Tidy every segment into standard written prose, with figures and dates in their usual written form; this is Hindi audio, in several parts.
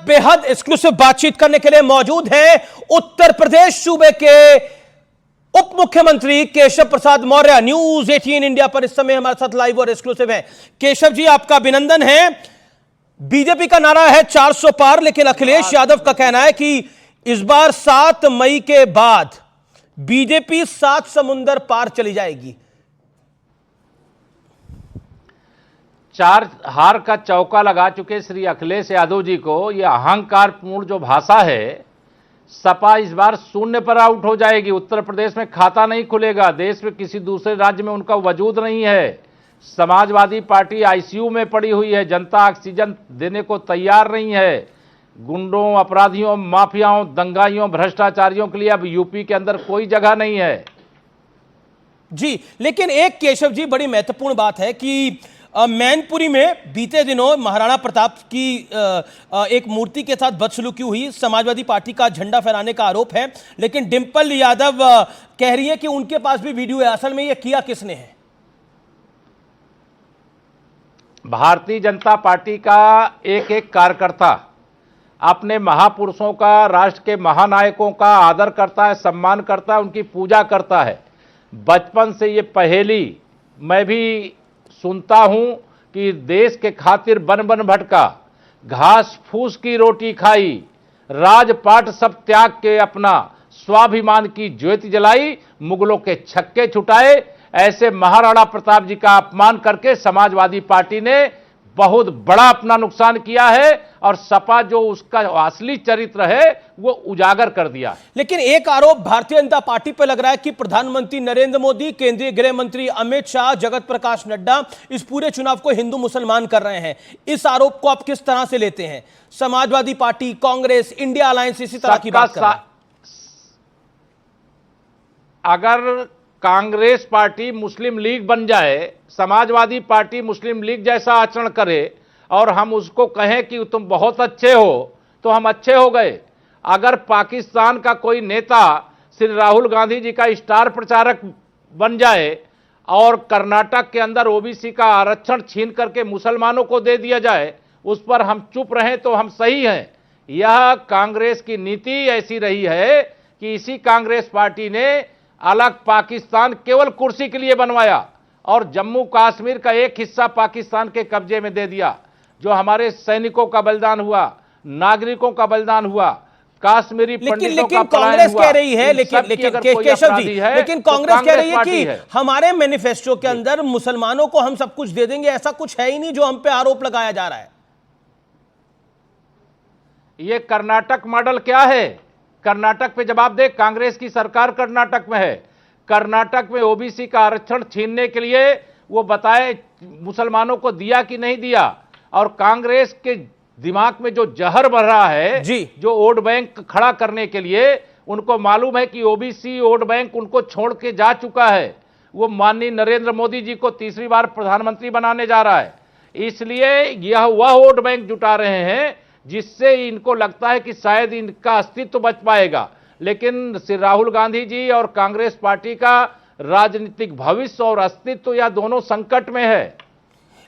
बेहद एक्सक्लूसिव बातचीत करने के लिए मौजूद हैं उत्तर प्रदेश सूबे के उप मुख्यमंत्री केशव प्रसाद मौर्य। न्यूज 18 इंडिया पर इस समय हमारे साथ लाइव और एक्सक्लूसिव है। केशव जी, आपका अभिनंदन है। बीजेपी का नारा है 400 पार, लेकिन अखिलेश यादव का कहना है कि इस बार 7 मई के बाद बीजेपी 7 समुंदर पार चली जाएगी। 4 हार का चौका लगा चुके श्री अखिलेश यादव जी को यह अहंकार पूर्ण जो भाषा है, सपा इस बार शून्य पर आउट हो जाएगी। उत्तर प्रदेश में खाता नहीं खुलेगा, देश में किसी दूसरे राज्य में उनका वजूद नहीं है। समाजवादी पार्टी आईसीयू में पड़ी हुई है, जनता ऑक्सीजन देने को तैयार नहीं है। गुंडों, अपराधियों, माफियाओं, दंगाइयों, भ्रष्टाचारियों के लिए अब यूपी के अंदर कोई जगह नहीं है जी। लेकिन एक केशव जी, बड़ी महत्वपूर्ण बात है कि मैनपुरी में बीते दिनों महाराणा प्रताप की एक मूर्ति के साथ बदसलूकी हुई। समाजवादी पार्टी का झंडा फहराने का आरोप है, लेकिन डिंपल यादव कह रही है कि उनके पास भी वीडियो है। असल में यह किया किसने है? भारतीय जनता पार्टी का एक एक कार्यकर्ता अपने महापुरुषों का, राष्ट्र के महानायकों का आदर करता है, सम्मान करता है, उनकी पूजा करता है। बचपन से ये पहेली मैं भी सुनता हूं कि देश के खातिर बन बन भटका, घास फूस की रोटी खाई, राजपाट सब त्याग के अपना स्वाभिमान की ज्योति जलाई, मुगलों के छक्के छुटाए। ऐसे महाराणा प्रताप जी का अपमान करके समाजवादी पार्टी ने बहुत बड़ा अपना नुकसान किया है और सपा जो उसका असली चरित्र है वो उजागर कर दिया। लेकिन एक आरोप भारतीय जनता पार्टी पर लग रहा है कि प्रधानमंत्री नरेंद्र मोदी, केंद्रीय गृह मंत्री अमित शाह, जगत प्रकाश नड्डा इस पूरे चुनाव को हिंदू मुसलमान कर रहे हैं। इस आरोप को आप किस तरह से लेते हैं? Samajwadi party, Congress, India alliance इसी तरह की बात कर रहा है। अगर कांग्रेस पार्टी मुस्लिम लीग बन जाए, समाजवादी पार्टी मुस्लिम लीग जैसा आचरण करे और हम उसको कहें कि तुम बहुत अच्छे हो, तो हम अच्छे हो गए। अगर पाकिस्तान का कोई नेता श्री राहुल गांधी जी का स्टार प्रचारक बन जाए और कर्नाटक के अंदर ओबीसी का आरक्षण छीन करके मुसलमानों को दे दिया जाए, उस पर हम चुप रहें तो हम सही हैं। यह कांग्रेस की नीति ऐसी रही है कि इसी कांग्रेस पार्टी ने अलग पाकिस्तान केवल कुर्सी के लिए बनवाया और जम्मू कश्मीर का एक हिस्सा पाकिस्तान के कब्जे में दे दिया। जो हमारे सैनिकों का बलिदान हुआ, नागरिकों का बलिदान हुआ, काश्मीरी पंडितों का कांग्रेस कह रही है, लेकिन केशव जी, लेकिन कांग्रेस कह रही है कि हमारे मैनिफेस्टो के अंदर मुसलमानों को हम सब कुछ दे देंगे। ऐसा कुछ है ही नहीं जो हम पे आरोप लगाया जा रहा है। ये कर्नाटक मॉडल क्या है? कर्नाटक पे जवाब दे। कांग्रेस की सरकार कर्नाटक में है। कर्नाटक में ओबीसी का आरक्षण छीनने के लिए वो बताए मुसलमानों को दिया कि नहीं दिया। और कांग्रेस के दिमाग में जो जहर भर रहा है जी, जो वोट बैंक खड़ा करने के लिए, उनको मालूम है कि ओबीसी वोट बैंक उनको छोड़ के जा चुका है। वो माननीय नरेंद्र मोदी जी को तीसरी बार प्रधानमंत्री बनाने जा रहा है, इसलिए यह वह वोट बैंक जुटा रहे हैं जिससे इनको लगता है कि शायद इनका अस्तित्व बच पाएगा। लेकिन श्री राहुल गांधी जी और कांग्रेस पार्टी का राजनीतिक भविष्य और अस्तित्व या दोनों संकट में है।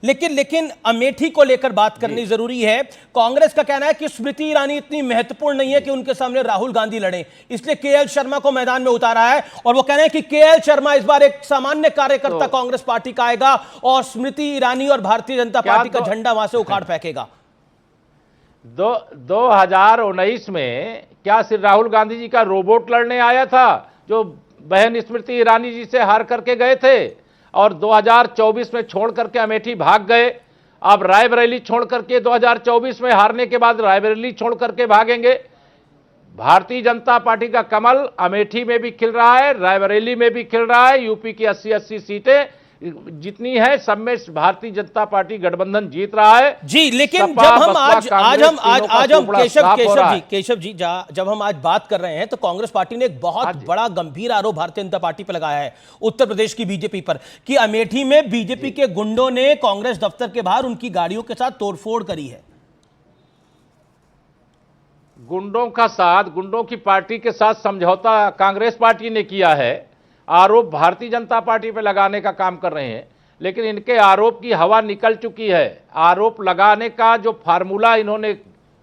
लेकिन अमेठी को लेकर बात करनी जरूरी है। कांग्रेस का कहना है कि स्मृति ईरानी इतनी महत्वपूर्ण नहीं है कि उनके सामने राहुल गांधी लड़े, इसलिए केएल शर्मा को मैदान में उतारा है। और वो कह रहे हैं कि केएल शर्मा इस बार एक सामान्य कार्यकर्ता कांग्रेस पार्टी का आएगा और स्मृति ईरानी और भारतीय जनता पार्टी का झंडा वहां से उखाड़ फेंकेगा। 2019 में क्या श्री राहुल गांधी जी का रोबोट लड़ने आया था जो बहन स्मृति ईरानी जी से हार करके गए थे और 2024 में छोड़ करके अमेठी भाग गए। अब रायबरेली छोड़ करके 2024 में हारने के बाद रायबरेली छोड़ करके भागेंगे। भारतीय जनता पार्टी का कमल अमेठी में भी खिल रहा है, रायबरेली में भी खिल रहा है। यूपी की 80-80 सीटें जितनी है सब में भारतीय जनता पार्टी गठबंधन जीत रहा है जी। लेकिन जब हम केशव जी जब हम आज बात कर रहे हैं तो कांग्रेस पार्टी ने एक बहुत बड़ा गंभीर आरोप भारतीय जनता पार्टी पर लगाया है उत्तर प्रदेश की बीजेपी पर कि अमेठी में बीजेपी के गुंडों ने कांग्रेस दफ्तर के बाहर उनकी गाड़ियों के साथ तोड़फोड़ करी है। गुंडों की पार्टी के साथ समझौता कांग्रेस पार्टी ने किया है। आरोप भारतीय जनता पार्टी पे लगाने का काम कर रहे हैं, लेकिन इनके आरोप की हवा निकल चुकी है। आरोप लगाने का जो फार्मूला इन्होंने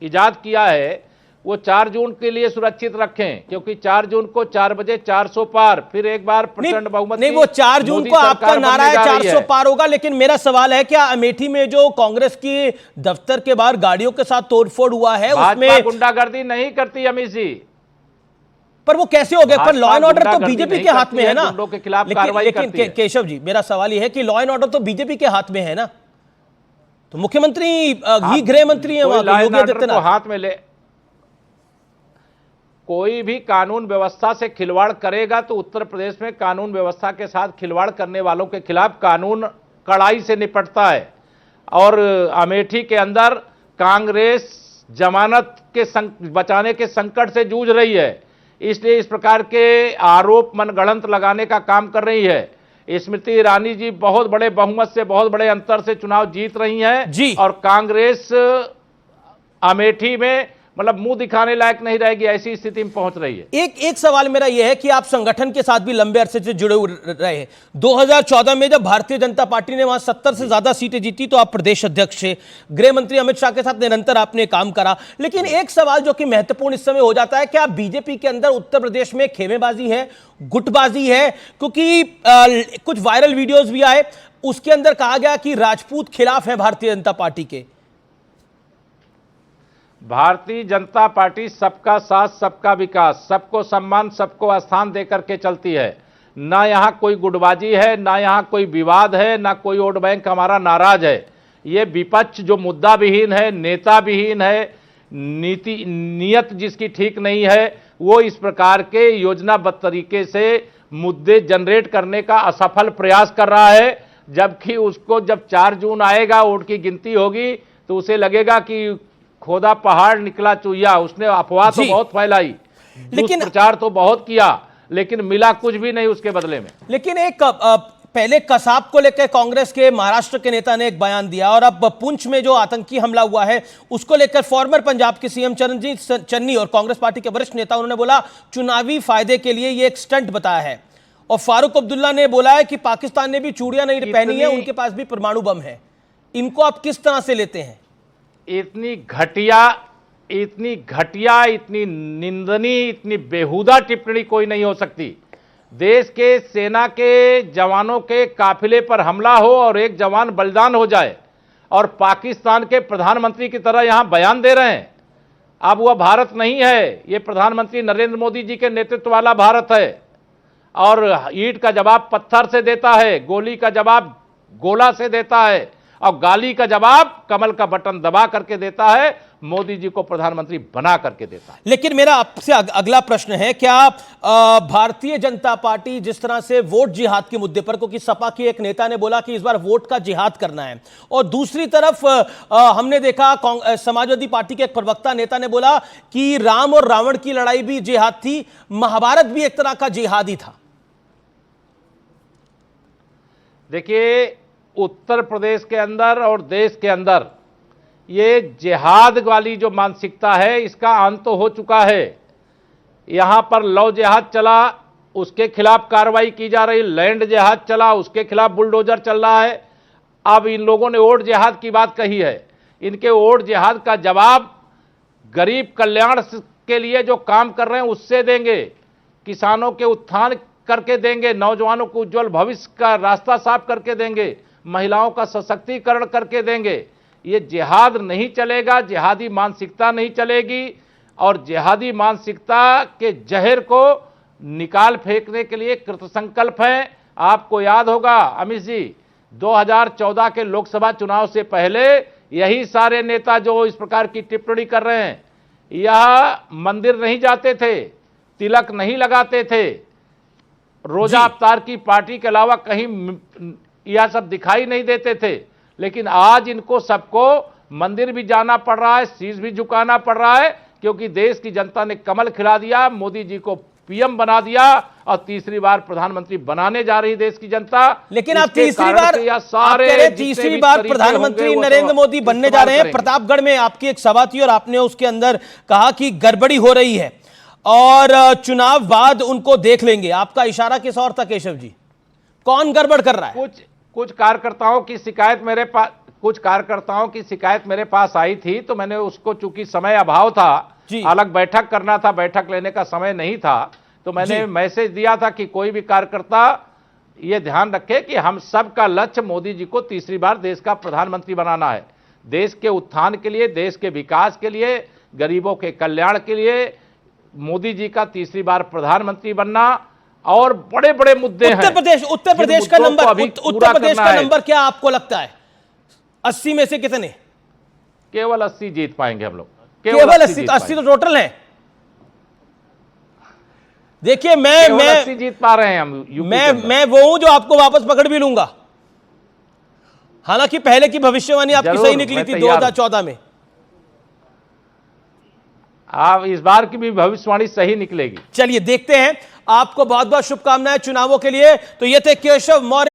इजाद किया है वो 4 जून के लिए सुरक्षित रखें, क्योंकि 4 जून को 4 बजे 400 पार, फिर एक बार प्रचंड बहुमत नहीं, वो 4 जून को आपका नारा है 400 पार होगा, लेकिन मेरा सवाल है क्या अमेठी में जो कांग्रेस की दफ्तर के बाहर गाड़ियों के साथ तोड़फोड़ हुआ है उसमें गुंडागर्दी नहीं करती अमित जी, पर वो कैसे हो गए? पर लॉ एंड ऑर्डर तो बीजेपी के हाथ में है ना, गुंडों के खिलाफ कार्रवाई करती है। केशव जी, मेरा सवाल यह है कि लॉ एंड ऑर्डर तो बीजेपी के हाथ में है ना, तो मुख्यमंत्री ही गृह मंत्री है वहां, योगी आदित्यनाथ हाथ में ले। कोई भी कानून व्यवस्था से खिलवाड़ करेगा तो उत्तर प्रदेश में कानून व्यवस्था के साथ खिलवाड़ करने वालों के खिलाफ कानून कड़ाई से निपटता है। और अमेठी के अंदर कांग्रेस जमानत के बचाने के संकट से जूझ रही है, इसलिए इस प्रकार के आरोप मनगढ़ंत लगाने का काम कर रही है। स्मृति ईरानी जी बहुत बड़े बहुमत से, बहुत बड़े अंतर से चुनाव जीत रही हैं और कांग्रेस अमेठी में मतलब मुंह दिखाने लायक नहीं रहेगी, ऐसी स्थिति में पहुंच रही है। एक सवाल मेरा यह है कि आप संगठन के साथ भी लंबे अरसे से जुड़े रहे हैं। 2014 में जब भारतीय जनता पार्टी ने वहां 70 से ज्यादा सीटें जीती तो आप प्रदेश अध्यक्ष थे, गृह मंत्री अमित शाह के साथ निरंतर आपने काम करा। लेकिन एक सवाल जो कि महत्वपूर्ण इस समय हो जाता है, क्या बीजेपी के अंदर उत्तर प्रदेश में खेमेबाजी है, गुटबाजी है? क्योंकि कुछ वायरल वीडियोज भी आए, उसके अंदर कहा गया कि राजपूत खिलाफ है भारतीय जनता पार्टी के। भारतीय जनता पार्टी सबका साथ, सबका विकास, सबको सम्मान, सबको स्थान देकर के चलती है। ना यहाँ कोई गुटबाजी है, ना यहाँ कोई विवाद है, ना कोई वोट बैंक हमारा नाराज है। ये विपक्ष जो मुद्दा विहीन है, नेता विहीन है, नीयत जिसकी ठीक नहीं है, वो इस प्रकार के योजनाबद्ध तरीके से मुद्दे जनरेट करने का असफल प्रयास कर रहा है। जबकि उसको जब 4 जून आएगा, वोट की गिनती होगी, तो उसे लगेगा कि खोदा पहाड़ निकला चूहिया। उसने अफवाह तो बहुत फैलाई, लेकिन प्रचार तो बहुत किया, लेकिन मिला कुछ भी नहीं उसके बदले में। लेकिन एक पहले कसाब को लेकर कांग्रेस के महाराष्ट्र के नेता ने एक बयान दिया, और अब पुंछ में जो आतंकी हमला हुआ है उसको लेकर फॉर्मर पंजाब के सीएम चरणजीत चन्नी और कांग्रेस पार्टी के वरिष्ठ नेता उन्होंने बोला चुनावी फायदे के लिए ये एक स्टंट बताया है। और फारूक अब्दुल्ला ने बोला है कि पाकिस्तान ने भी चूड़ियां नहीं पहनी है, उनके पास भी परमाणु बम है। इनको आप किस तरह से लेते हैं? इतनी घटिया, इतनी निंदनीय, इतनी बेहुदा टिप्पणी कोई नहीं हो सकती। देश के सेना के जवानों के काफिले पर हमला हो और एक जवान बलिदान हो जाए और पाकिस्तान के प्रधानमंत्री की तरह यहां बयान दे रहे हैं। अब वह भारत नहीं है, यह प्रधानमंत्री नरेंद्र मोदी जी के नेतृत्व वाला भारत है। और ईंट का जवाब पत्थर से देता है, गोली का जवाब गोला से देता है, और गाली का जवाब कमल का बटन दबा करके देता है, मोदी जी को प्रधानमंत्री बना करके देता है। लेकिन मेरा आपसे अगला प्रश्न है, क्या भारतीय जनता पार्टी जिस तरह से वोट जिहाद के मुद्दे पर, क्योंकि सपा के एक नेता ने बोला कि इस बार वोट का जिहाद करना है, और दूसरी तरफ हमने देखा समाजवादी पार्टी के एक प्रवक्ता नेता ने बोला कि राम और रावण की लड़ाई भी जिहाद थी, महाभारत भी एक तरह का जिहाद ही था। देखिए, उत्तर प्रदेश के अंदर और देश के अंदर ये जिहाद वाली जो मानसिकता है, इसका अंत तो हो चुका है। यहां पर लव जिहाद चला, उसके खिलाफ कार्रवाई की जा रही, लैंड जिहाद चला, उसके खिलाफ बुलडोजर चल रहा है। अब इन लोगों ने वोट जिहाद की बात कही है, इनके वोट जिहाद का जवाब गरीब कल्याण के लिए जो काम कर रहे हैं उससे देंगे, किसानों के उत्थान करके देंगे, नौजवानों को उज्जवल भविष्य का रास्ता साफ करके देंगे, महिलाओं का सशक्तिकरण करके देंगे। ये जिहाद नहीं चलेगा, जिहादी मानसिकता नहीं चलेगी। और जिहादी मानसिकता के जहर को निकाल फेंकने के लिए कृतसंकल्प हैं। आपको याद होगा अमित जी, 2014 के लोकसभा चुनाव से पहले यही सारे नेता जो इस प्रकार की टिप्पणी कर रहे हैं, यह मंदिर नहीं जाते थे, तिलक नहीं लगाते थे, रोजा अवतार की पार्टी के अलावा कहीं यह सब दिखाई नहीं देते थे। लेकिन आज इनको सबको मंदिर भी जाना पड़ रहा है, शीश भी झुकाना पड़ रहा है, क्योंकि देश की जनता ने कमल खिला दिया, मोदी जी को पीएम बना दिया और तीसरी बार प्रधानमंत्री बनाने जा रही देश की जनता। लेकिन आप तीसरी बार प्रधानमंत्री नरेंद्र मोदी बनने जा रहे हैं। प्रतापगढ़ में आपकी एक सभा थी और आपने उसके अंदर कहा कि गड़बड़ी हो रही है और चुनाव बाद उनको देख लेंगे। आपका इशारा किस और था केशव जी? कौन गड़बड़ कर रहा है? कुछ कार्यकर्ताओं की शिकायत मेरे पास, कुछ कार्यकर्ताओं की शिकायत मेरे पास आई थी, तो मैंने उसको, चूंकि समय अभाव था, जी। अलग बैठक करना था, बैठक लेने का समय नहीं था, तो मैंने जी। मैसेज दिया था कि कोई भी कार्यकर्ता ये ध्यान रखे कि हम सबका लक्ष्य मोदी जी को तीसरी बार देश का प्रधानमंत्री बनाना है। देश के उत्थान के लिए, देश के विकास के लिए, गरीबों के कल्याण के लिए मोदी जी का तीसरी बार प्रधानमंत्री बनना, और बड़े बड़े मुद्दे हैं। उत्तर प्रदेश का जिन मुद्दों नंबर, को अभी उत्तर पूरा प्रदेश करना का है। नंबर क्या आपको लगता है? 80 में से कितने? केवल 80 जीत पाएंगे हम लोग, केवल 80 जीत 80 तो पाएंगे। टोटल है। देखिए केवल 80 जीत पा रहे हैं हम यूपी के अंदर। मैं वो हूं जो आपको वापस पकड़ भी लूंगा। हालांकि पहले की भविष्यवाणी आपकी जरूर, सही निकली मैं थी तैयार हूं। 2014 में। आप इस बार की भी भविष्यवाणी सही निकलेगी। चलिए देखते हैं। आपको बहुत बहुत शुभकामनाएं चुनावों के लिए। तो ये थे केशव मौर्य।